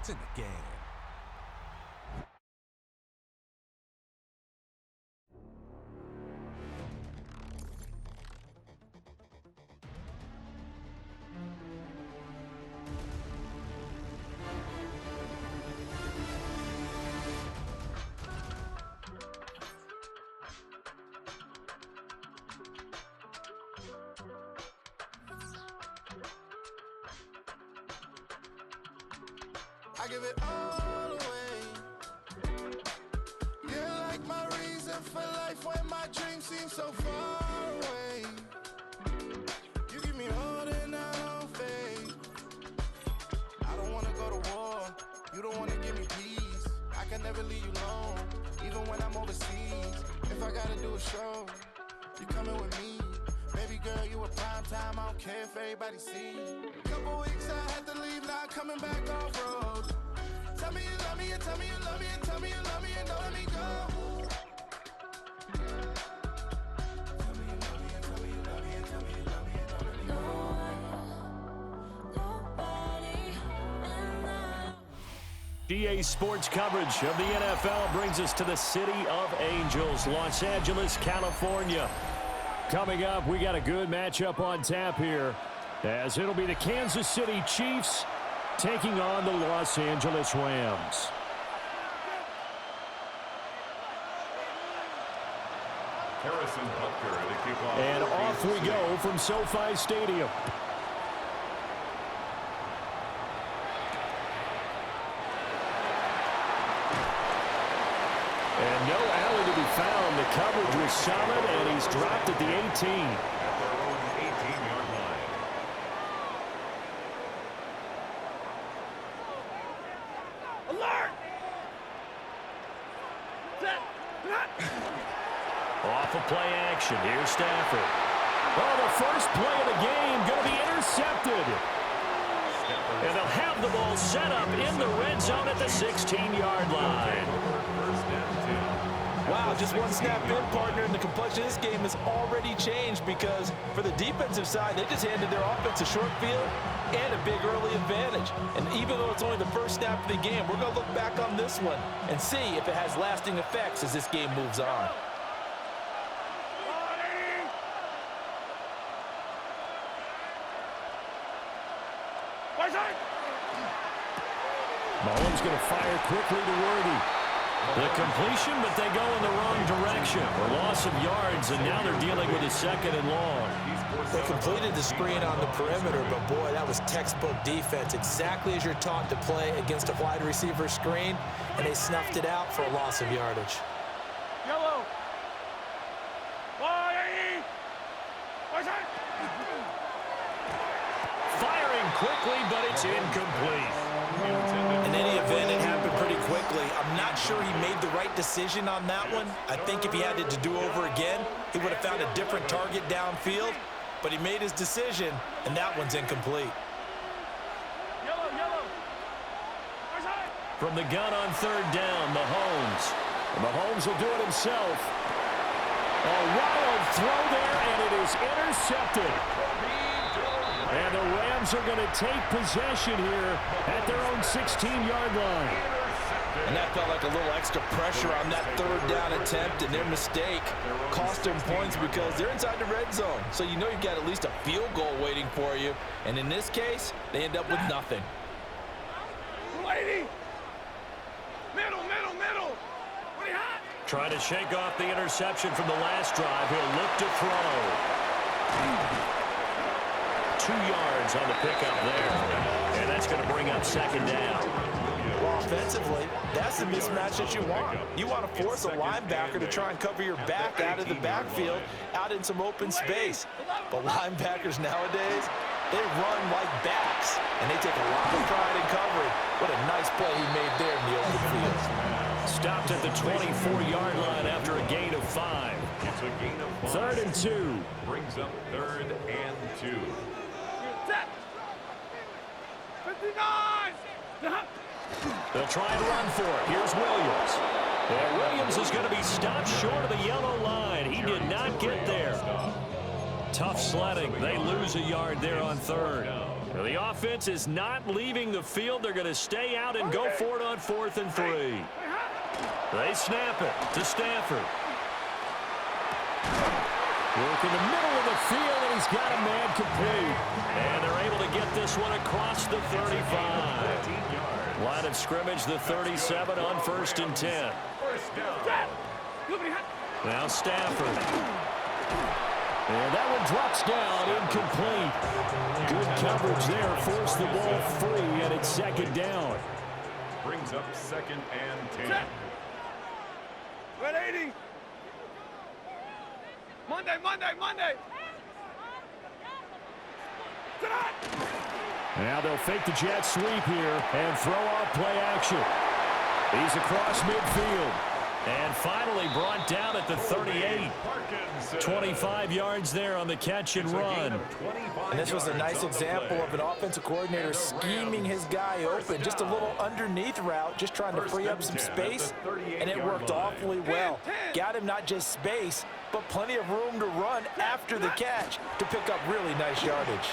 It's in the game. I give it all away. You're like my reason for life when my dreams seem so far away. You give me holding out on faith. I don't wanna go to war. You don't wanna give me peace. I can never leave you alone, even when I'm overseas. If I gotta do a show, you coming with me. Baby girl, you a prime time. I don't care if everybody see. Couple weeks I had to leave, now coming back off road. Tell me you love me, and tell me you love me, and tell me you love me, and don't let me go. Tell me you love me, and tell me you love me, and tell me you love me, and don't let me go. GA Sports coverage of the NFL brings us to the City of Angels, Los Angeles, California. Coming up, we got a good matchup on tap here, as it'll be the Kansas City Chiefs taking on the Los Angeles Rams. And off we go from SoFi Stadium. And no alley to be found. The coverage was solid, and he's dropped at the 18. Off of play action. Here's Stafford. Oh, the first play of the game going to be intercepted. And they'll have the ball set up in the red zone at the 16-yard line. Wow, just one snap in, partner, and the complexion of this game has already changed because for the defensive side, they just handed their offense a short field and a big early advantage. And even though it's only the first snap of the game, we're going to look back on this one and see if it has lasting effects as this game moves on. Mahomes going to fire quickly to Worthy. The completion, but they go in the wrong direction. A loss of yards, and now they're dealing with a second and long. They completed the screen on the perimeter, but boy, that was textbook defense, exactly as you're taught to play against a wide receiver screen, and they snuffed it out for a loss of yardage. Yellow. Firing quickly, but it's incomplete. In any event, it happened pretty quickly. I'm not sure he made the right decision on that one. I think if he had it to do over again, he would have found a different target downfield, but he made his decision, and that one's incomplete. From the gun on third down, Mahomes. And Mahomes will do it himself. A wild throw there, and it is intercepted. And the Rams are going to take possession here at their own 16-yard line. And that felt like a little extra pressure on that third down attempt, and their mistake cost them points because they're inside the red zone. So you know you've got at least a field goal waiting for you. And in this case, they end up with nothing. Middle. What do you have? Trying to shake off the interception from the last drive. He'll look to throw. 2 yards on the pickup there. And that's going to bring up second down. Well, offensively, that's the mismatch that you want. You want to force a linebacker to try and cover your back out of the backfield, out in some open space. But linebackers nowadays, they run like backs, and they take a lot of pride in covering. What a nice play he made there in the open field. Stopped at the 24-yard line after a gain of 5. It's a gain of 5. Third and 2. Brings up 3rd and 2. 59! They'll try and run for it. Here's Williams. And Williams is going to be stopped short of the yellow line. He did not get there. Tough sledding. They lose a yard there on third. Now, the offense is not leaving the field. They're going to stay out and go for it on 4th and 3. They snap it to Stafford. Work in the middle of the field, and he's got a man complete. And they're able to get this one across the 35. Line of scrimmage, the 37 on 1st and 10. Now Stafford. And that one drops down, incomplete. Good coverage there, forced the ball free, and it's 2nd down. Brings up 2nd and 10. 180. Monday. Now they'll fake the jet sweep here and throw off play action. He's across midfield. And finally brought down at the 38. 25 yards there on the catch and run. And this was a nice example of an offensive coordinator scheming his guy open. Just a little underneath route, just trying to free up some space. And it worked awfully well. Got him not just space, but plenty of room to run after the catch to pick up really nice yardage.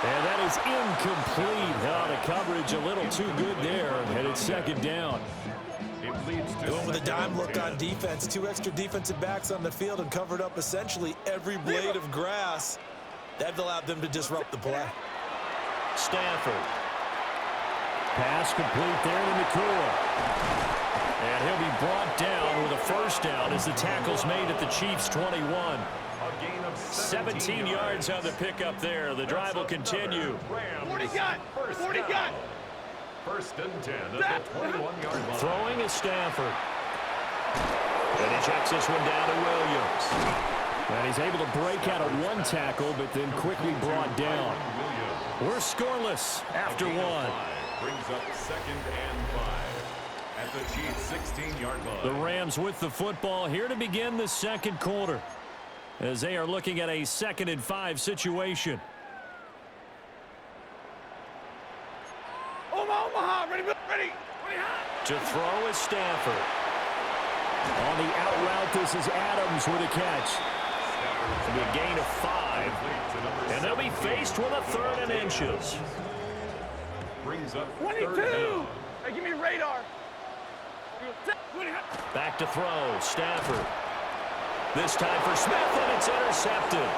And that is incomplete. Oh, the coverage a little too good there. And it's 2nd down. Going with a dime look on defense. 2 extra defensive backs on the field and covered up essentially every blade of grass. That allowed them to disrupt the play. Stafford. Pass complete there to McCool. And he'll be brought down with a 1st down as the tackle's made at the Chiefs' 21. 17 yards on the pickup there. The drive will continue. 40 gun. 40 gun. 1st and 10 at the 21-yard line. Throwing is Stafford. And he checks this one down to Williams. And he's able to break out of 1 tackle, but then quickly brought down. We're scoreless after 1. Brings up 2nd and 5 at the Chiefs' 16-yard line. The Rams with the football here to begin the 2nd quarter, as they are looking at a 2nd and 5 situation. Omaha, ready. To throw is Stafford. On the out route, this is Adams with a catch. It'll be a gain of 5. And they'll be faced with a 3rd and inches. Brings up 22. Hey, give me radar. Back to throw, Stafford. This time for Smith, and it's intercepted.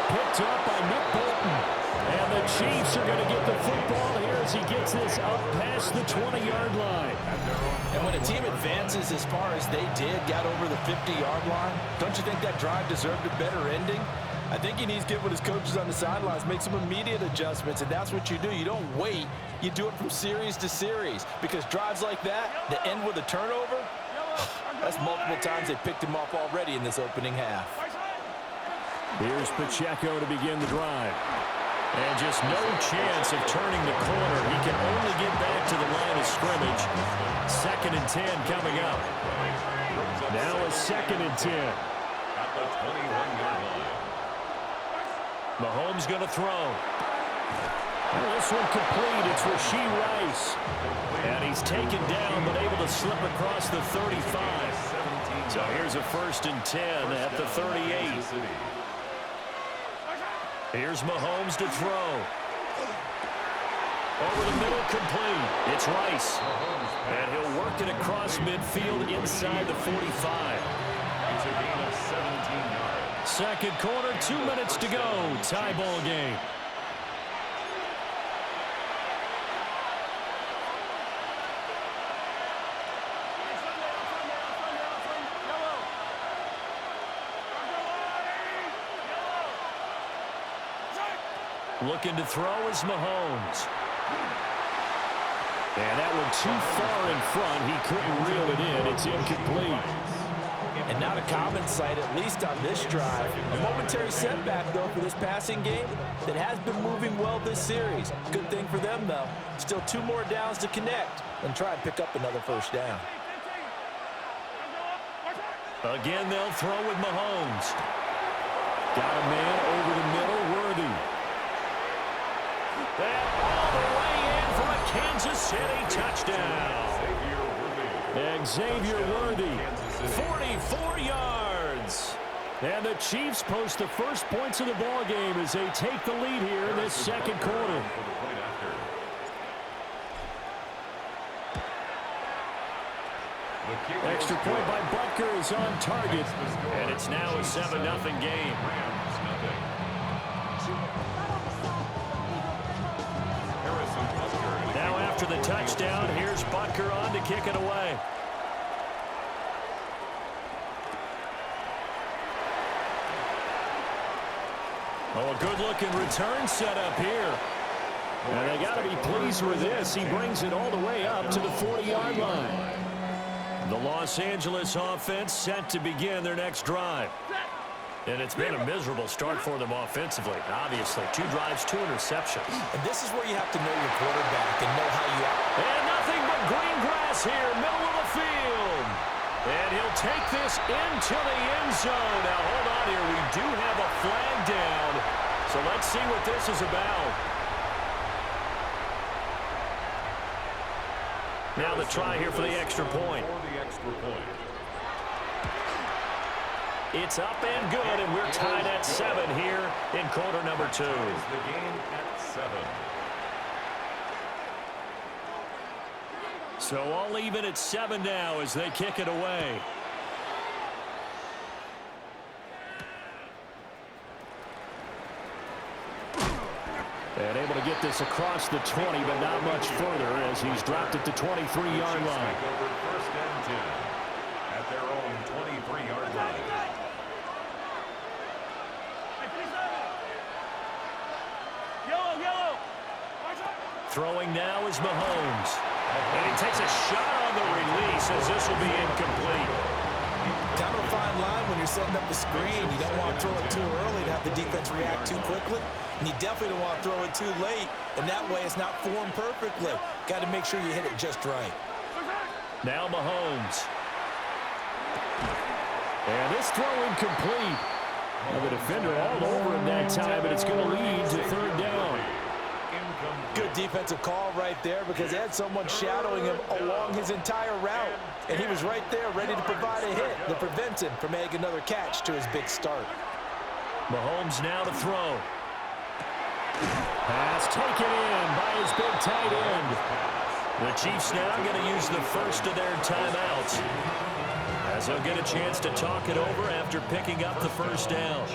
Picked up by Nick Bolton. And the Chiefs are going to get the football here as he gets this up past the 20-yard line. And when a team advances as far as they did, got over the 50-yard line, don't you think that drive deserved a better ending? I think he needs to get with his coaches on the sidelines, make some immediate adjustments, and that's what you do. You don't wait. You do it from series to series, because drives like that end with a turnover, that's multiple times they picked him off already in this opening half. Here's Pacheco to begin the drive. And just no chance of turning the corner. He can only get back to the line of scrimmage. 2nd and 10 coming up. Now a 2nd and 10. At the 21-yard line. Mahomes going to throw. Well, this one complete. It's Rashee Rice. And he's taken down, but able to slip across the 35. So here's a 1st and 10 at the 38. Here's Mahomes to throw. Over the middle, complete. It's Rice. And he'll work it across midfield inside the 45. It's a gain of 17 yards. 2nd quarter, 2 minutes to go. Tie ball game. Looking to throw is Mahomes. And that one too far in front. He couldn't reel it in. It's incomplete. And not a common sight, at least on this drive. A momentary setback, though, for this passing game that has been moving well this series. Good thing for them, though. Still 2 more downs to connect and try and pick up another 1st down. Again, they'll throw with Mahomes. Got a man over the middle, Worthy. And all the way in for a Kansas City touchdown. Xavier Worthy, 44 yards. And the Chiefs post the first points of the ball game as they take the lead here in this second quarter. Extra point by Butker is on target, and it's now a 7-0 game. Now after the touchdown, here's Butker on to kick it away. Oh, a good-looking return set up here. And they got to be pleased with this. He brings it all the way up to the 40-yard line. The Los Angeles offense set to begin their next drive. And it's been a miserable start for them offensively. Obviously, 2 drives, 2 interceptions. And this is where you have to know your quarterback and know how you... And nothing but green grass here, middle of the field. And he'll take this into the end zone. Now, hold on here. We do have a flag down. So let's see what this is about. Now the try here for the extra point. It's up and good, and we're tied at 7 here in quarter number 2. The game at 7. So all even at 7 now as they kick it away. And able to get this across the 20, but not much further as he's dropped it to 23-yard line. First and 10 at their own 23-yard line. Throwing now is Mahomes. And he takes a shot on the release as this will be incomplete. Kind of a fine line when you're setting up the screen. You don't want to throw it too early to have the defense react too quickly. And you definitely don't want to throw it too late. And that way it's not formed perfectly. Got to make sure you hit it just right. Now Mahomes. And this throw incomplete. Well, the defender all over him that time, but it's going to lead to 3rd down. Good defensive call right there because they had someone shadowing him along his entire route. And he was right there ready to provide a hit that prevents him from making another catch to his big start. Mahomes now to throw. Pass taken in by his big tight end. The Chiefs now going to use the first of their timeouts as they'll get a chance to talk it over after picking up the first down.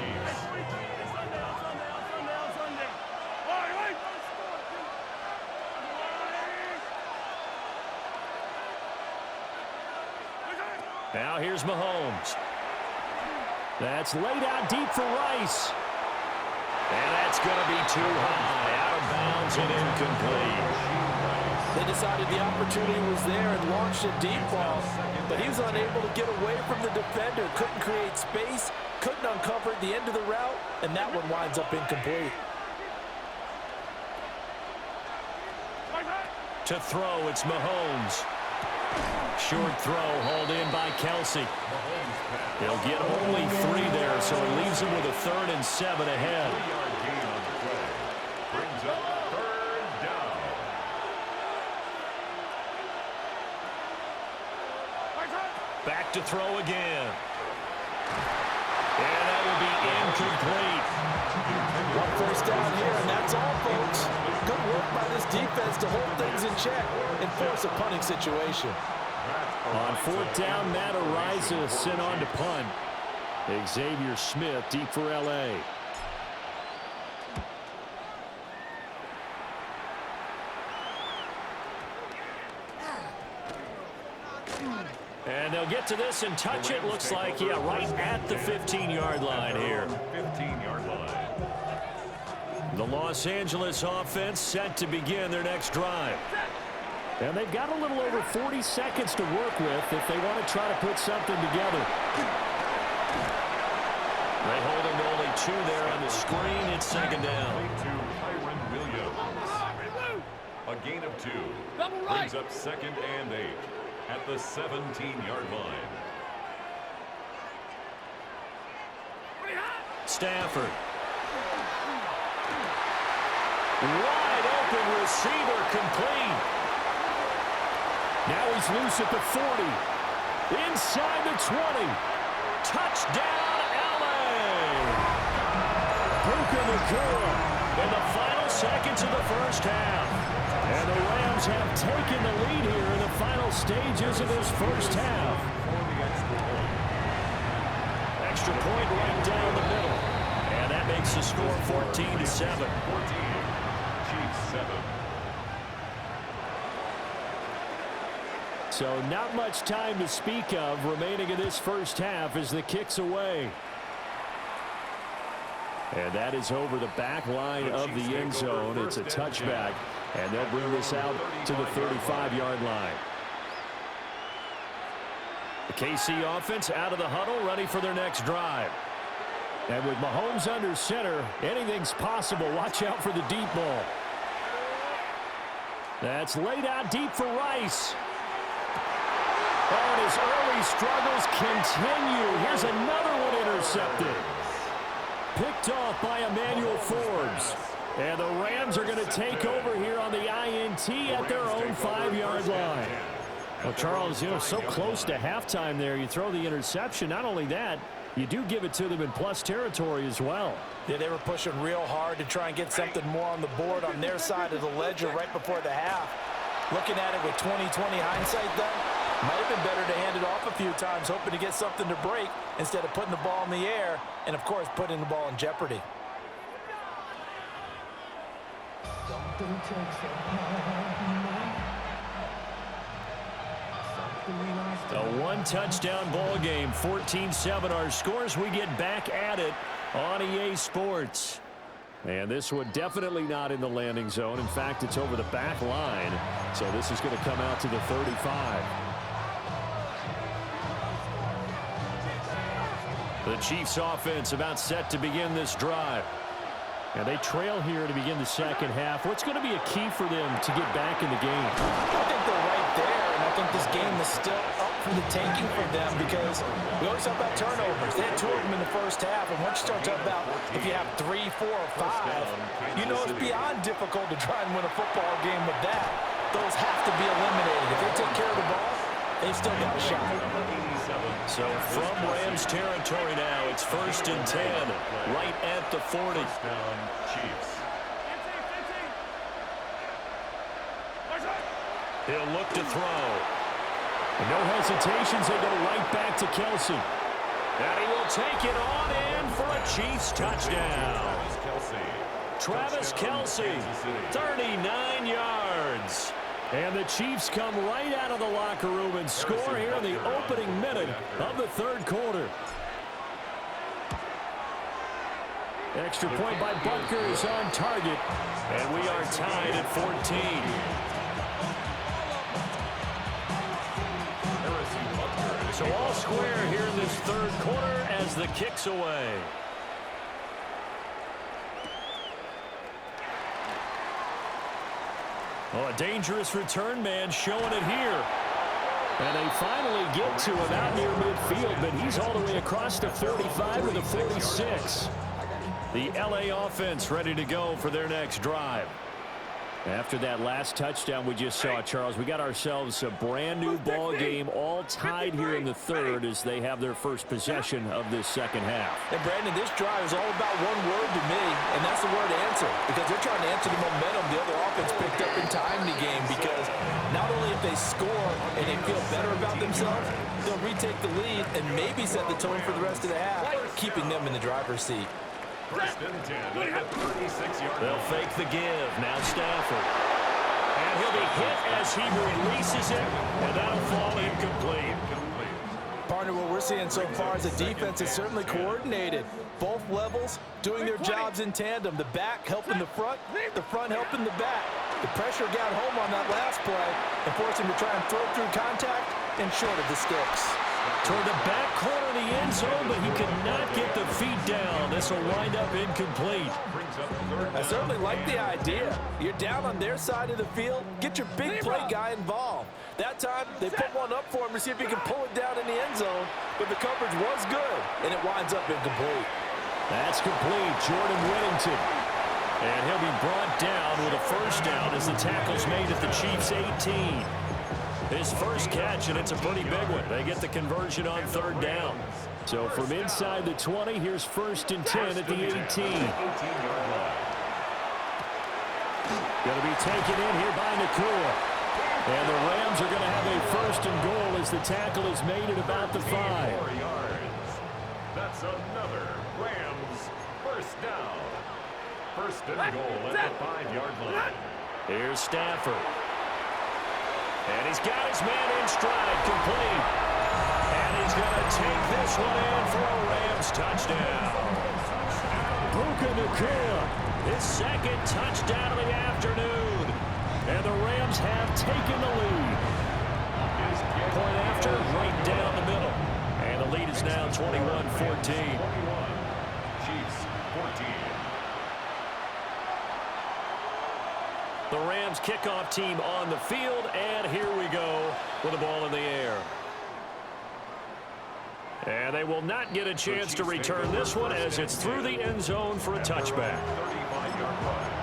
Now here's Mahomes. That's laid out deep for Rice. And that's going to be too high, out of bounds and incomplete. They decided the opportunity was there and launched a deep ball, but he was unable to get away from the defender, couldn't create space, couldn't uncover the end of the route, and that one winds up incomplete. To throw, it's Mahomes. Short throw hauled in by Kelsey. He'll get only 3 there, so he leaves him with a 3rd and 7 ahead. Brings up 3rd down. Back to throw again. And that will be incomplete. 1 first down here, and that's all, folks. Good work by this defense to hold things in check and force a punting situation. On 4th down, Matt Ariza sent on to punt. Xavier Smith deep for L.A. And they'll get to this and touch it. Looks like, yeah, right at the 15-yard line here. 15-yard line. The Los Angeles offense set to begin their next drive. And they've got a little over 40 seconds to work with if they want to try to put something together. They hold him to only 2 there on the screen. It's 2nd down. To Williams. A gain of 2. Brings up 2nd and 8 at the 17-yard line. Stafford. Wide open receiver complete. Now he's loose at the 40. Inside the 20. Touchdown, LA. in the final seconds of the first half. And the Rams have taken the lead here in the final stages of this first half. Extra point right down the middle. And that makes the score 14-7. 14, Chiefs 7. So not much time to speak of remaining in this first half as the kick's away. And that is over the back line of the end zone. It's a touchback, and they'll bring this out to the 35-yard line. The KC offense out of the huddle, ready for their next drive. And with Mahomes under center, anything's possible. Watch out for the deep ball. That's laid out deep for Rice. Oh, and his early struggles continue. Here's another one intercepted. Picked off by Emmanuel Forbes. And the Rams are going to take over here on the INT at their own 5-yard line. Well, Charles, so close to halftime there. You throw the interception. Not only that, you do give it to them in plus territory as well. Yeah, they were pushing real hard to try and get something more on the board on their side of the ledger right before the half. Looking at it with 20/20 hindsight, though, might have been better to hand it off a few times, hoping to get something to break instead of putting the ball in the air and, of course, putting the ball in jeopardy. A one-touchdown ball game, 14-7 our scores. We get back at it on EA Sports. And this one definitely not in the landing zone. In fact, it's over the back line. So this is going to come out to the 35. The Chiefs offense about set to begin this drive. And they trail here to begin the second half. What's going to be a key for them to get back in the game? I think they're right there, and I think this game is still up for the taking for them because we always talk about turnovers. They had 2 of them in the first half, and once you start talking about if you have 3, 4, or 5, you know it's beyond difficult to try and win a football game with that. Those have to be eliminated. If they take care of the ball, they've still got a shot. So from Rams territory now, it's 1st and 10, right at the 40. Chiefs. He'll look to throw. And no hesitations, they go right back to Kelsey. And he will take it on in for a Chiefs touchdown. Travis Kelsey, 39 yards. And the Chiefs come right out of the locker room and score here in the opening minute of the third quarter. Extra point by Butker is on target. And we are tied at 14. So all square here in this third quarter as the kick's away. Oh, a dangerous return man showing it here. And they finally get to him out near midfield, but he's all the way across the 35 to the 46. The LA offense ready to go for their next drive. After that last touchdown we just saw, Charles, we got ourselves a brand new ball game, all tied here in the third as they have their first possession of this second half. And Brandon, this drive is all about one word to me, and that's the word answer, because they're trying to answer the momentum the other offense picked up in time the game, because not only if they score and they feel better about themselves, they'll retake the lead and maybe set the tone for the rest of the half, keeping them in the driver's seat. First and 10 at the 36-yard line. They'll fake the give. Now Stafford. And he'll be hit as he releases it, and that'll fall incomplete. Partner, what we're seeing so far is the defense is certainly coordinated. Both levels doing their jobs in tandem. The back helping the front helping the back. The pressure got home on that last play and forced him to try and throw through contact and short of the sticks. Toward the back corner of the end zone, but he could not get the feet down. This will wind up incomplete. I certainly like the idea. You're down on their side of the field. Get your big play guy involved. That time, they put one up for him to see if he can pull it down in the end zone, but the coverage was good, and it winds up incomplete. That's complete. Jordan Whittington. And he'll be brought down with a first down as the tackle's made at the Chiefs' 18. His first catch, and it's a pretty big one. They get the conversion on third down. So from inside the 20, here's 1st and 10 at the 18. Going to be taken in here by Nakua. And the Rams are going to have a 1st and goal as the tackle is made at about the 5. That's another Rams 1st down. 1st and goal at the 5-yard line. Here's Stafford. And he's got his man in stride, complete. And he's going to take this one in for a Rams touchdown. Puka Nakua, his 2nd touchdown of the afternoon. And the Rams have taken the lead. Point after, right down the middle. And the lead is now 21-14. Chiefs 14. The Rams kickoff team on the field, and here we go with the ball in the air. And they will not get a chance to return this one as it's through the end zone for a touchback. 35-yard line.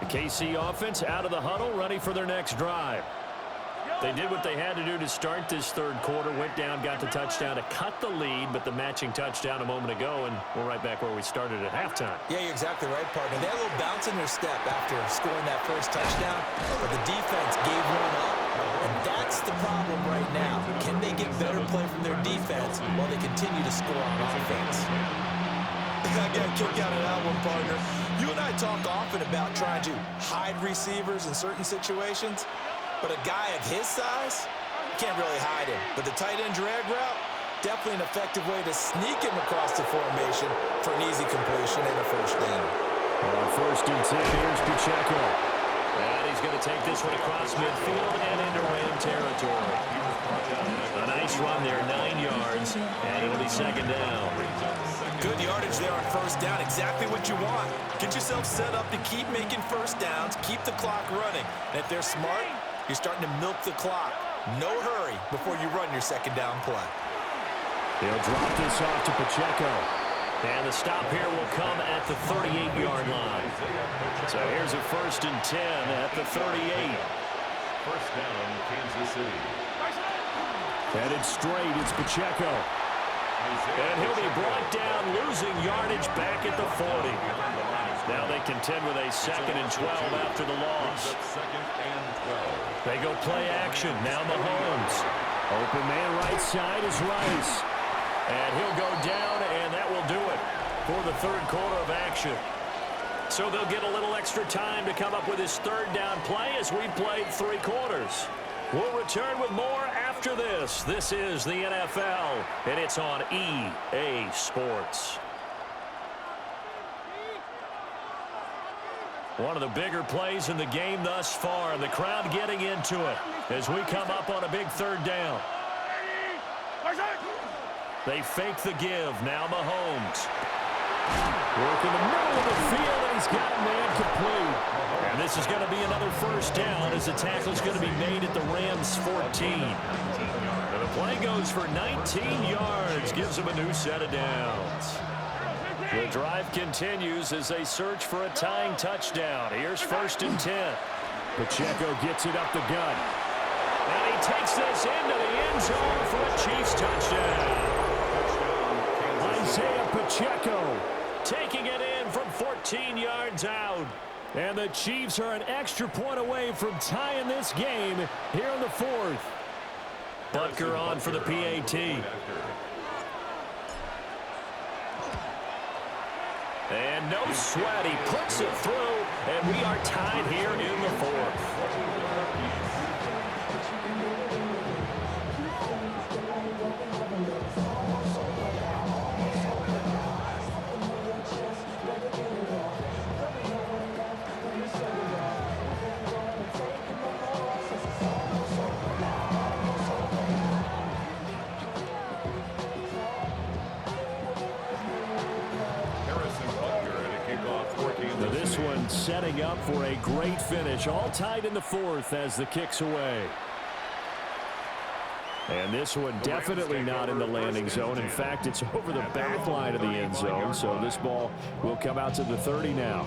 KC offense out of the huddle, ready for their next drive. They did what they had to do to start this 3rd quarter, went down, got the touchdown to cut the lead, but the matching touchdown a moment ago, and we're right back where we started at halftime. Yeah, you're exactly right, partner. They had a little bounce in their step after scoring that 1st touchdown, but the defense gave one up, and that's the problem right now. Can they get better play from their defense while they continue to score on offense? I got a kick out of that one, partner. You and I talk often about trying to hide receivers in certain situations, but a guy of his size, you can't really hide him. But the tight end drag route, definitely an effective way to sneak him across the formation for an easy completion and a 1st down. On 1st and 10, here's Pacheco. And he's going to take this one across midfield and into Ram territory. A nice run there, 9 yards, and it'll be 2nd down. Good yardage there on 1st down, exactly what you want. Get yourself set up to keep making 1st downs, keep the clock running. And if they're smart, you're starting to milk the clock. No hurry before you run your 2nd down play. He'll drop this off to Pacheco. And the stop here will come at the 38-yard line. So here's a 1st and 10 at the 38. 1st down, Kansas City. Headed straight, it's Pacheco. And he'll be brought down, losing yardage back at the 40. Now they contend with a 2nd and 12 after the loss. 2nd and 12. They go play action. Now Mahomes. Open man right side is Rice. And he'll go down, and that will do it for the 3rd quarter of action. So they'll get a little extra time to come up with his 3rd down play as we played 3 quarters. We'll return with more after this. This is the NFL, and it's on EA Sports. One of the bigger plays in the game thus far, and the crowd getting into it as we come up on a big 3rd down. They fake the give. Now Mahomes. Work in the middle of the field, and he's got a man complete. And this is going to be another 1st down as the tackle's going to be made at the Rams' 14. And the play goes for 19 yards, gives them a new set of downs. The drive continues as they search for a tying touchdown. Here's 1st and 10. Pacheco gets it up the gut. And he takes this into the end zone for a Chiefs touchdown. Isaiah Pacheco taking it in from 14 yards out. And the Chiefs are an extra point away from tying this game here in the 4th. Butker on for the PAT. And no sweat, he puts it through, and we are tied here in the 4th. This one setting up for a great finish. All tied in the 4th as the kick's away. And this one definitely not in the landing zone. In fact, it's over the back line of the end zone. So this ball will come out to the 30 now.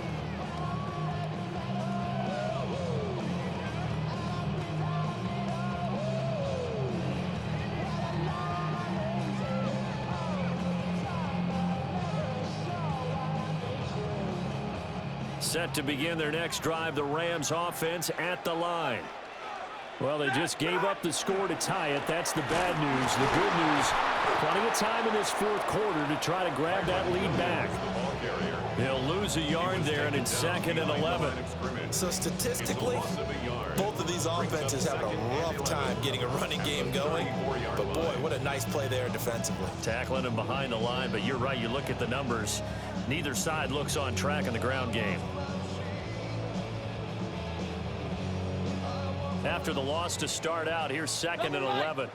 Set to begin their next drive, the Rams offense at the line. Well, they just gave up the score to tie it. That's the bad news. The good news, plenty of time in this fourth quarter to try to grab that lead back. They'll lose a yard there, and it's 2nd and 11. So statistically, both of these offenses have a rough time getting a running game going. But, boy, what a nice play there defensively. Tackling him behind the line, but you're right. You look at the numbers. Neither side looks on track in the ground game. After the loss to start out, here's 2nd and 11.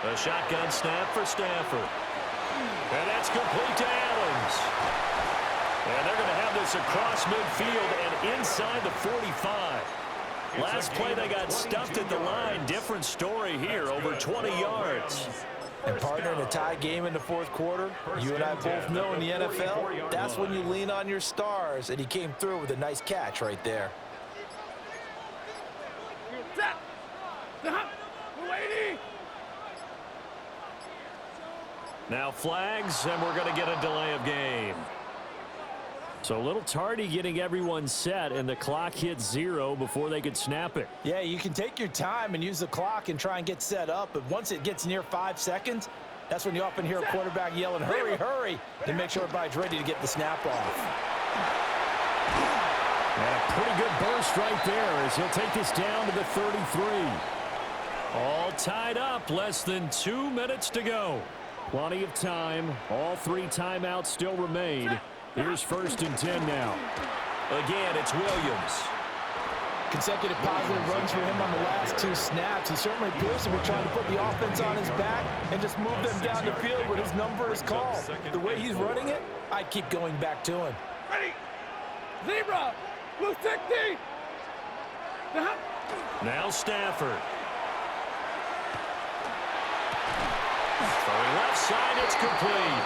A shotgun snap for Stafford. And that's complete to Adams. And they're going to have this across midfield and inside the 45. Last play they got stuffed at the line. Different story here, over 20 yards. And partner, in a tie game in the fourth quarter, you and I both know in the NFL, that's when you lean on your stars. And he came through with a nice catch right there. Now flags, and we're going to get a delay of game. So a little tardy getting everyone set, and the clock hits 0 before they could snap it. Yeah, you can take your time and use the clock and try and get set up, but once it gets near 5 seconds, that's when you often hear a quarterback yelling, hurry, hurry, to make sure everybody's ready to get the snap off. And a pretty good burst right there as he'll take this down to the 33. All tied up, less than 2 minutes to go. Plenty of time. All 3 timeouts still remain. Here's 1st and 10 now. Again, it's Williams. Consecutive positive runs for him on the last 2 snaps. He certainly appears to be trying to put the offense on his back and just move them down the field when his number is called. The way he's running it, I'd keep going back to him. Ready. Zebra. Blue 60. Now Stafford. Throwing left side, it's complete.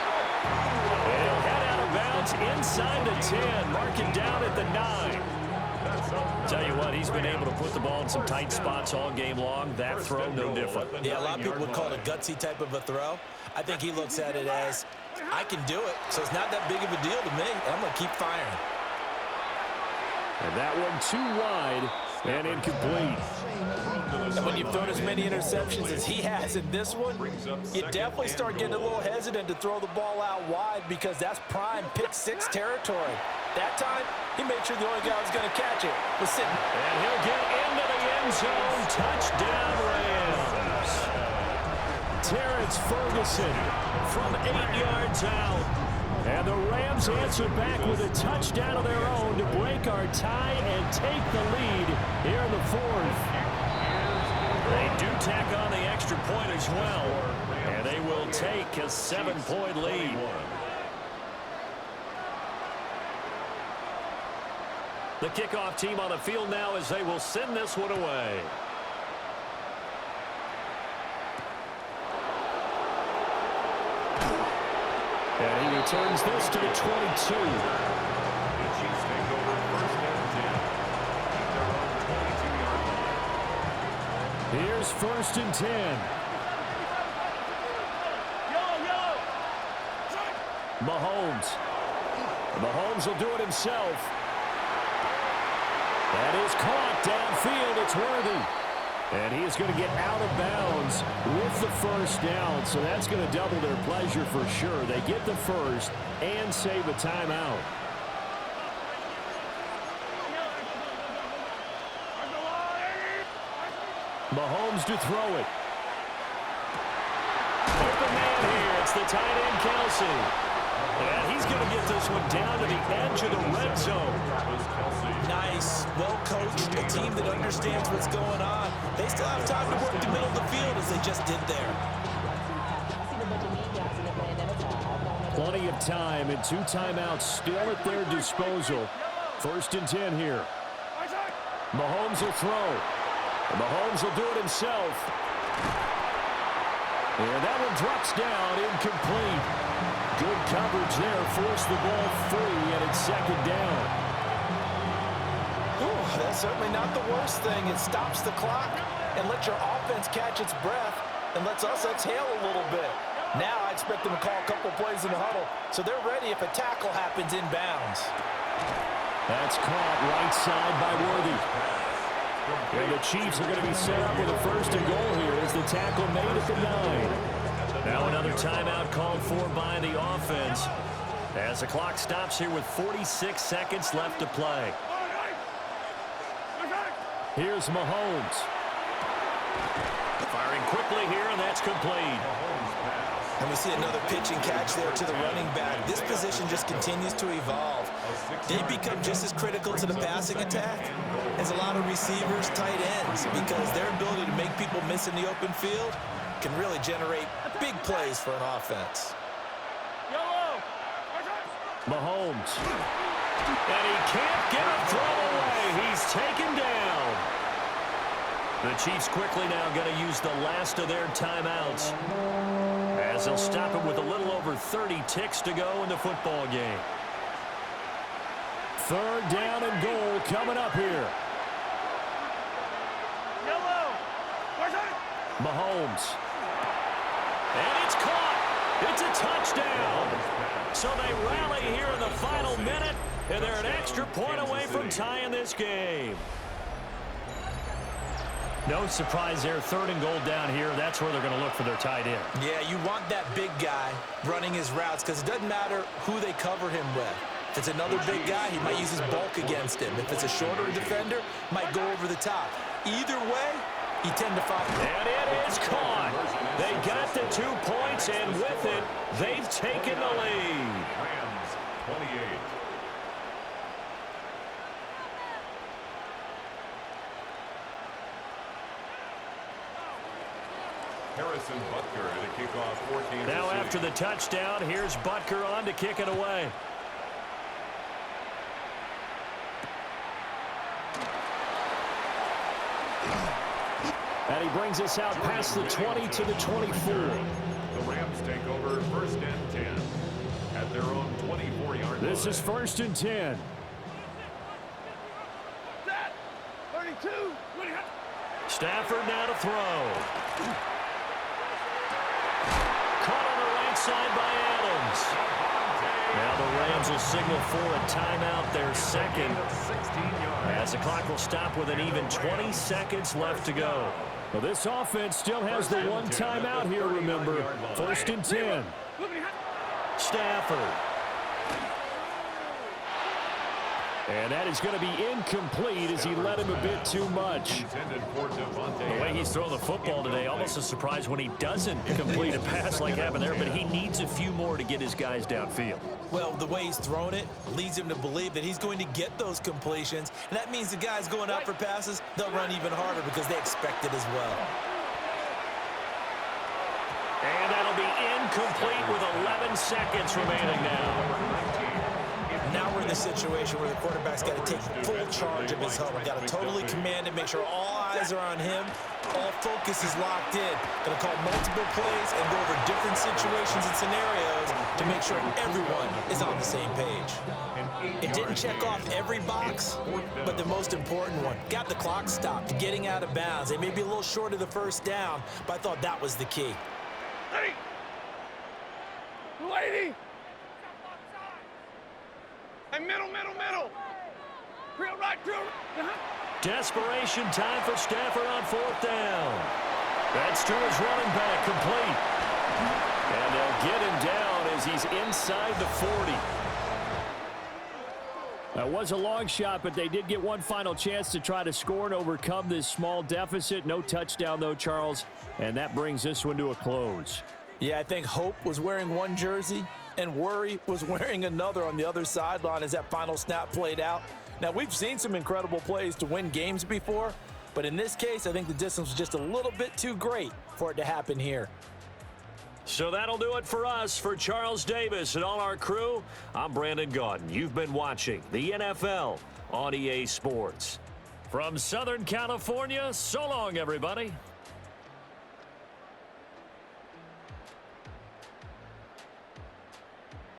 He'll head out of bounds inside the 10. Mark it down at the 9. Tell you what, he's been able to put the ball in some tight spots all game long. That throw, no different. Yeah, a lot of people would call it a gutsy type of a throw. I think he looks at it as, I can do it, so it's not that big of a deal to me. I'm going to keep firing. And that one too wide and incomplete. And when you've thrown as many interceptions as he has in this one, you definitely start getting a little hesitant to throw the ball out wide because that's prime pick 6 territory. That time, he made sure the only guy who was going to catch it was sitting. And he'll get into the end zone. Touchdown, Rams. Terrence Ferguson from 8 yards out. And the Rams answer back with a touchdown of their own to break our tie and take the lead here in the 4th. They do tack on the extra point as well, and they will take a 7-point lead. The kickoff team on the field now as they will send this one away. And he returns this to the 22. Here's 1st and 10. Mahomes will do it himself. That is caught downfield. It's Worthy. And he is going to get out of bounds with the 1st down. So that's going to double their pleasure for sure. They get the 1st and save a timeout. Mahomes to throw it. Open man here. It's the tight end, Kelsey. And he's going to get this one down to the edge of the red zone. Nice, well-coached, a team that understands what's going on. They still have time to work the middle of the field as they just did there. Plenty of time and 2 timeouts still at their disposal. 1st and 10 here. Mahomes will throw. Mahomes will do it himself. And that one drops down, incomplete. Good coverage there, forced the ball free, and it's second down. Ooh, that's certainly not the worst thing. It stops the clock and lets your offense catch its breath and lets us exhale a little bit. Now I expect them to call a couple plays in the huddle, so they're ready if a tackle happens inbounds. That's caught right side by Worthy. And the Chiefs are going to be set up with a first and goal here as the tackle made at the 9. Now another timeout called for by the offense as the clock stops here with 46 seconds left to play. Here's Mahomes. Firing quickly here, and that's complete. And we see another pitch and catch there to the running back. This position just continues to evolve. They become just as critical to the passing attack as a lot of receivers, tight ends, because their ability to make people miss in the open field can really generate big plays for an offense. Mahomes. And he can't get a throw away. He's taken down. The Chiefs quickly now going to use the last of their timeouts as they'll stop it with a little over 30 ticks to go in the football game. Third down and goal coming up here. Mahomes. And it's caught. It's a touchdown. So they rally here in the final minute, and they're an extra point away from tying this game. No surprise there, third and goal down here. That's where they're going to look for their tight end. Yeah, you want that big guy running his routes because it doesn't matter who they cover him with. If it's another big guy, he might use his bulk against him. If it's a shorter defender, might go over the top. Either way, you tend to find. And it is caught. They got the 2 points, and with it, they've taken the lead. Rams 28. Harrison Butker to kick off for Kansas Now City. after the touchdown, here's Butker on to kick it away. And he brings us out past the 20 to the 24. The Rams take over first and 10 at their own 24-yard line. This is first and 10. 32. Stafford now to throw. Caught on the right side by Adams. Now the Rams will signal for a timeout, their second, as the clock will stop with an even 20 seconds left to go. Well, this offense still has the one timeout here, remember. First and 10. Stafford. And that is going to be incomplete as he led him a bit too much. The way he's throwing the football today, almost a surprise when he doesn't complete a pass like happened there, but he needs a few more to get his guys downfield. Well, the way he's thrown it leads him to believe that he's going to get those completions, and that means the guys going out for passes, they'll run even harder because they expect it as well. And that'll be incomplete with 11 seconds remaining now. Now we're in the situation where the quarterback's got to take full charge of his huddle. Got to totally command it, make sure all eyes are on him. All focus is locked in. Going to call multiple plays and go over different situations and scenarios to make sure everyone is on the same page. It didn't check off every box, but the most important one. Got the clock stopped, getting out of bounds. They may be a little short of the first down, but I thought that was the key. Lady! Hey, middle. Drill right. Desperation time for Stafford on fourth down. That's to his running back, complete. And they'll get him down as he's inside the 40. That was a long shot, but they did get one final chance to try to score and overcome this small deficit. No touchdown, though, Charles. And that brings this one to a close. Yeah, I think Hope was wearing one jersey and Worry was wearing another on the other sideline as that final snap played out. Now, we've seen some incredible plays to win games before, but in this case, I think the distance was just a little bit too great for it to happen here. So that'll do it for us. For Charles Davis and all our crew, I'm Brandon Gaudin. You've been watching the NFL on EA Sports. From Southern California, so long, everybody.